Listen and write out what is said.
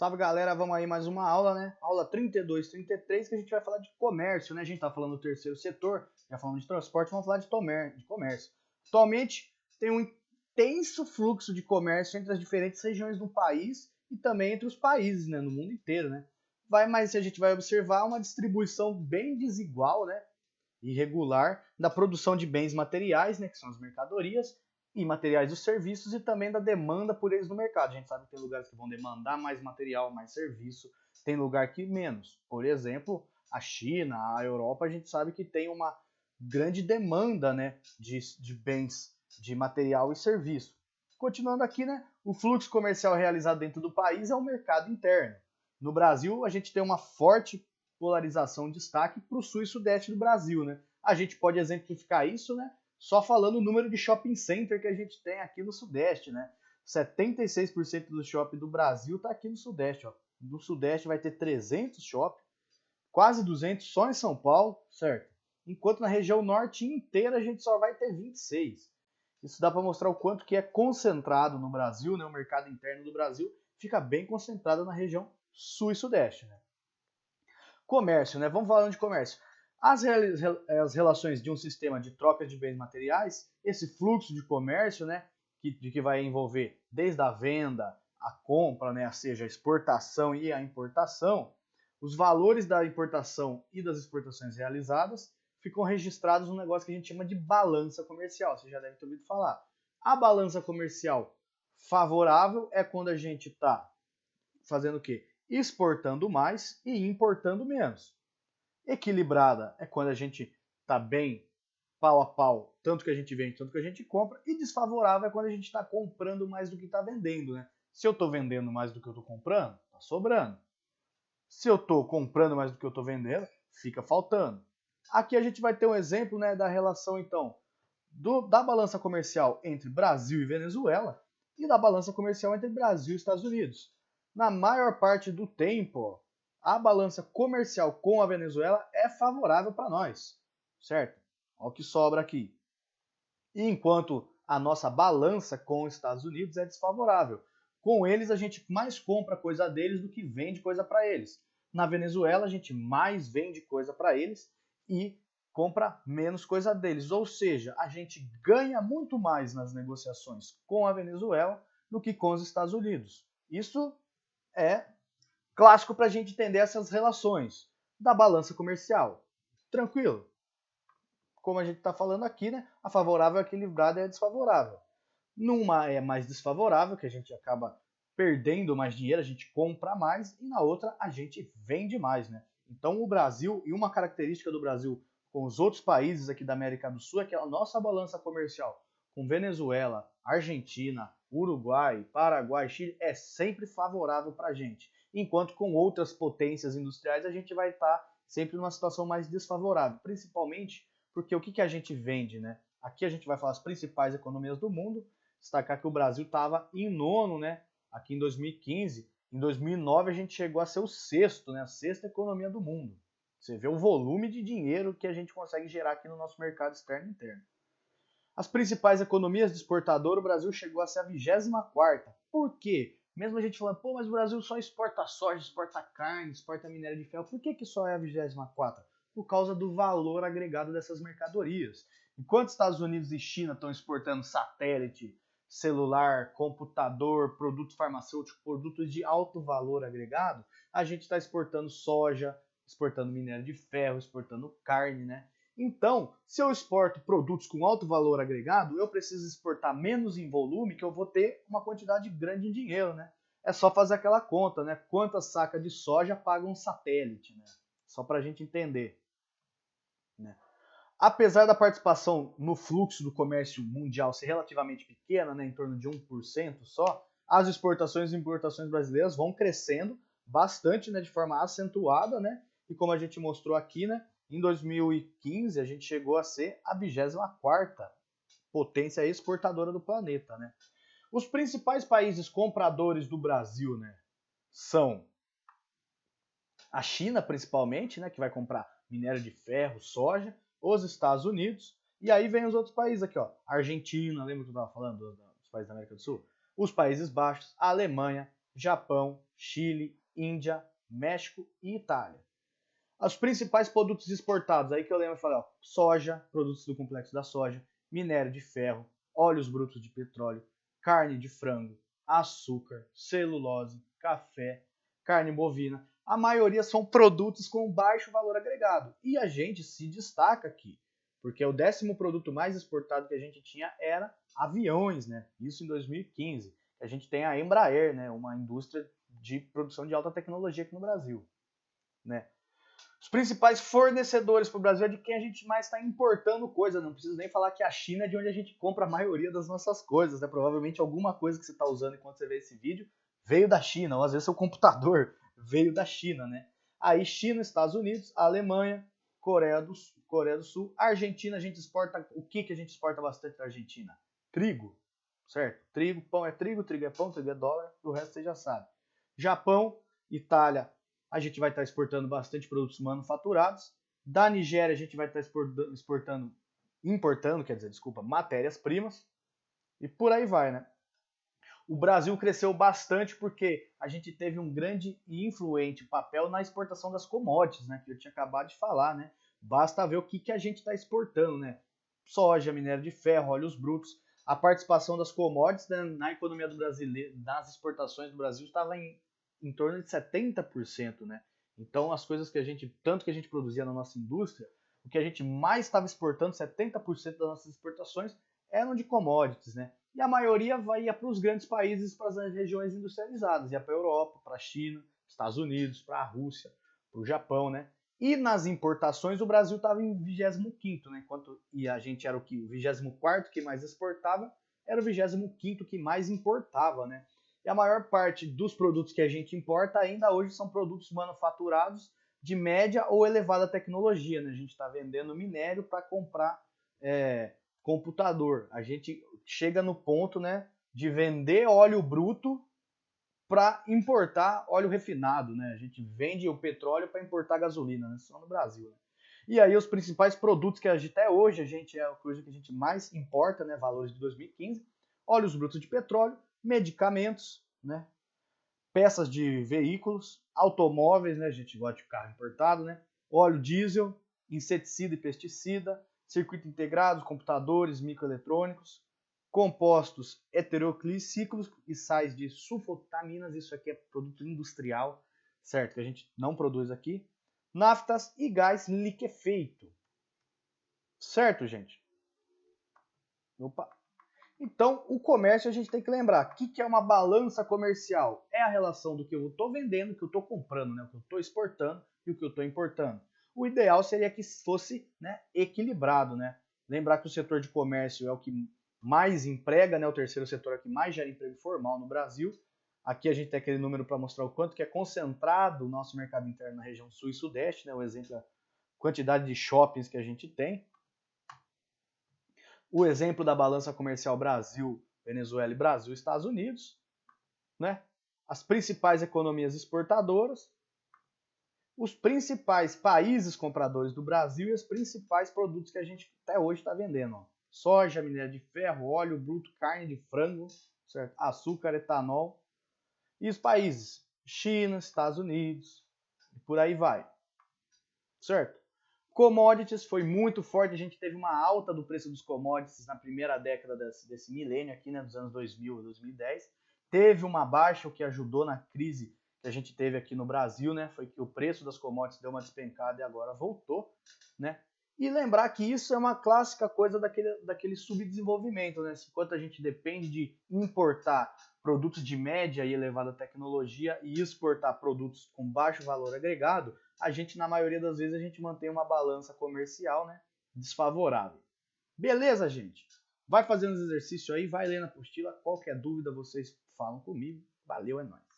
Salve galera, vamos aí mais uma aula, né? Aula 32, 33, que a gente vai falar de comércio, né? A gente tá falando do terceiro setor, já falamos de transporte, vamos falar de comércio. Atualmente tem um intenso fluxo de comércio entre as diferentes regiões do país e também entre os países, né? No mundo inteiro, né? Mas a gente vai observar uma distribuição bem desigual, né? Irregular da produção de bens materiais, né? Que são as mercadorias, e materiais dos serviços e também da demanda por eles no mercado. A gente sabe que tem lugares que vão demandar mais material, mais serviço, tem lugar que menos. Por exemplo, a China, a Europa, a gente sabe que tem uma grande demanda, né, de bens, de material e serviço. Continuando aqui, né, o fluxo comercial realizado dentro do país é o mercado interno. No Brasil, a gente tem uma forte polarização, destaque para o sul e sudeste do Brasil, né? A gente pode exemplificar isso, né, só falando o número de shopping center que a gente tem aqui no Sudeste, né? 76% do shopping do Brasil está aqui no Sudeste, ó. No Sudeste vai ter 300 shopping, quase 200 só em São Paulo, certo? Enquanto na região norte inteira a gente só vai ter 26. Isso dá para mostrar o quanto que é concentrado no Brasil, né? O mercado interno do Brasil fica bem concentrado na região sul e sudeste, né? Comércio, né? Vamos falando de comércio. As relações de um sistema de troca de bens materiais, esse fluxo de comércio, né, que vai envolver desde a venda, a compra, né, seja a exportação e a importação, os valores da importação e das exportações realizadas ficam registrados num negócio que a gente chama de balança comercial. Você já deve ter ouvido falar. A balança comercial favorável é quando a gente está fazendo o quê? Exportando mais e importando menos. Equilibrada é quando a gente está bem pau a pau, tanto que a gente vende, tanto que a gente compra, e desfavorável é quando a gente está comprando mais do que está vendendo, né? Se eu estou vendendo mais do que eu estou comprando, está sobrando. Se eu estou comprando mais do que eu estou vendendo, fica faltando. Aqui a gente vai ter um exemplo, né, da relação, então, da balança comercial entre Brasil e Venezuela e da balança comercial entre Brasil e Estados Unidos. Na maior parte do tempo, a balança comercial com a Venezuela é favorável para nós, certo? Olha o que sobra aqui. E enquanto a nossa balança com os Estados Unidos é desfavorável. Com eles, a gente mais compra coisa deles do que vende coisa para eles. Na Venezuela, a gente mais vende coisa para eles e compra menos coisa deles. Ou seja, a gente ganha muito mais nas negociações com a Venezuela do que com os Estados Unidos. Isso é clássico para a gente entender essas relações da balança comercial. Tranquilo? Como a gente está falando aqui, né? A favorável, a equilibrada e a desfavorável. Numa é mais desfavorável, que a gente acaba perdendo mais dinheiro, a gente compra mais, e na outra a gente vende mais, né? Então o Brasil, e uma característica do Brasil com os outros países aqui da América do Sul é que a nossa balança comercial com Venezuela, Argentina, Uruguai, Paraguai, Chile é sempre favorável para a gente. Enquanto com outras potências industriais a gente vai estar sempre numa situação mais desfavorável, principalmente porque o que a gente vende, né? Aqui a gente vai falar as principais economias do mundo, destacar que o Brasil estava em nono, né? Aqui em 2015, em 2009 a gente chegou a ser o sexto, né? A sexta economia do mundo. Você vê o volume de dinheiro que a gente consegue gerar aqui no nosso mercado externo e interno. As principais economias de exportador, o Brasil chegou a ser a 24ª. Por quê? Mesmo a gente falando, pô, mas o Brasil só exporta soja, exporta carne, exporta minério de ferro. Por que só é a 24ª? Por causa do valor agregado dessas mercadorias. Enquanto Estados Unidos e China estão exportando satélite, celular, computador, produto farmacêutico, produtos de alto valor agregado, a gente está exportando soja, exportando minério de ferro, exportando carne, né? Então, se eu exporto produtos com alto valor agregado, eu preciso exportar menos em volume, que eu vou ter uma quantidade grande em dinheiro, né? É só fazer aquela conta, né? Quantas sacas de soja paga um satélite, né? Só para a gente entender. Né? Apesar da participação no fluxo do comércio mundial ser relativamente pequena, né, em torno de 1% só, as exportações e importações brasileiras vão crescendo bastante, né, de forma acentuada, né? E como a gente mostrou aqui, né, em 2015 a gente chegou a ser a 24ª potência exportadora do planeta, né? Os principais países compradores do Brasil, né, são a China, principalmente, né, que vai comprar minério de ferro, soja, os Estados Unidos, e aí vem os outros países aqui, ó. Argentina, lembra que eu estava falando dos países da América do Sul? Os Países Baixos, a Alemanha, Japão, Chile, Índia, México e Itália. Os principais produtos exportados, aí que eu lembro, eu falei, ó, soja, produtos do complexo da soja, minério de ferro, óleos brutos de petróleo, carne de frango, açúcar, celulose, café, carne bovina. A maioria são produtos com baixo valor agregado. E a gente se destaca aqui, porque o 10º produto mais exportado que a gente tinha era aviões, né? Isso em 2015. A gente tem a Embraer, né? Uma indústria de produção de alta tecnologia aqui no Brasil, né? Os principais fornecedores para o Brasil é de quem a gente mais está importando coisa. Não preciso nem falar que a China é de onde a gente compra a maioria das nossas coisas, né? Provavelmente alguma coisa que você está usando enquanto você vê esse vídeo veio da China, ou às vezes seu computador veio da China, né? Aí China, Estados Unidos, Alemanha, Coreia do Sul, Argentina, a gente exporta, o que a gente exporta bastante da Argentina? Trigo, certo? Trigo, pão é trigo, trigo é pão, trigo é dólar, o resto você já sabe. Japão, Itália, a gente vai estar exportando bastante produtos manufaturados. Da Nigéria, a gente vai estar importando matérias-primas. E por aí vai, né? O Brasil cresceu bastante porque a gente teve um grande e influente papel na exportação das commodities, né? Que eu tinha acabado de falar, né? Basta ver o que a gente está exportando, né? Soja, minério de ferro, óleos brutos. A participação das commodities, né, na economia do brasileiro, nas exportações do Brasil, estava em torno de 70%, né? Então as coisas tanto que a gente produzia na nossa indústria, o que a gente mais estava exportando, 70% das nossas exportações eram de commodities, né? E a maioria ia para os grandes países, para as regiões industrializadas, ia para a Europa, para a China, Estados Unidos, para a Rússia, para o Japão, né? E nas importações o Brasil estava em 25º, né? E a gente era o 24º que mais exportava, era o 25º que mais importava, né? E a maior parte dos produtos que a gente importa ainda hoje são produtos manufaturados de média ou elevada tecnologia, né? A gente está vendendo minério para comprar computador. A gente chega no ponto, né, de vender óleo bruto para importar óleo refinado, né? A gente vende o petróleo para importar gasolina, né? Só no Brasil, né? E aí os principais produtos que até hoje é a coisa que a gente mais importa, né? Valores de 2015, óleos brutos de petróleo, medicamentos, né? Peças de veículos, automóveis, né? A gente gosta de carro importado, né? Óleo diesel, inseticida e pesticida, circuito integrado, computadores, microeletrônicos, compostos heteroclísicos e sais de sulfotaminas, isso aqui é produto industrial, certo? Que a gente não produz aqui. Naftas e gás liquefeito. Certo, gente? Opa! Então, o comércio a gente tem que lembrar. O que é uma balança comercial? É a relação do que eu estou vendendo, que eu estou comprando, né? O que eu estou exportando e o que eu estou importando. O ideal seria que fosse, né, equilibrado, né? Lembrar que o setor de comércio é o que mais emprega, né? O terceiro setor é o que mais gera emprego formal no Brasil. Aqui a gente tem aquele número para mostrar o quanto que é concentrado o nosso mercado interno na região sul e sudeste, né? O exemplo é a quantidade de shoppings que a gente tem. O exemplo da balança comercial Brasil, Venezuela e Brasil, Estados Unidos, né? As principais economias exportadoras, os principais países compradores do Brasil e os principais produtos que a gente até hoje está vendendo. Ó. Soja, minério de ferro, óleo bruto, carne de frango, certo? Açúcar, etanol. E os países? China, Estados Unidos, e por aí vai. Certo? Commodities foi muito forte, a gente teve uma alta do preço dos commodities na primeira década desse milênio aqui, né, dos anos 2000 a 2010. Teve uma baixa, o que ajudou na crise que a gente teve aqui no Brasil, né, foi que o preço das commodities deu uma despencada e agora voltou, né? E lembrar que isso é uma clássica coisa daquele subdesenvolvimento, né? Enquanto a gente depende de importar produtos de média e elevada tecnologia e exportar produtos com baixo valor agregado, a gente, na maioria das vezes, a gente mantém uma balança comercial, né, desfavorável. Beleza, gente? Vai fazendo os exercícios aí, vai lendo a apostila. Qualquer dúvida, vocês falam comigo. Valeu, é nóis.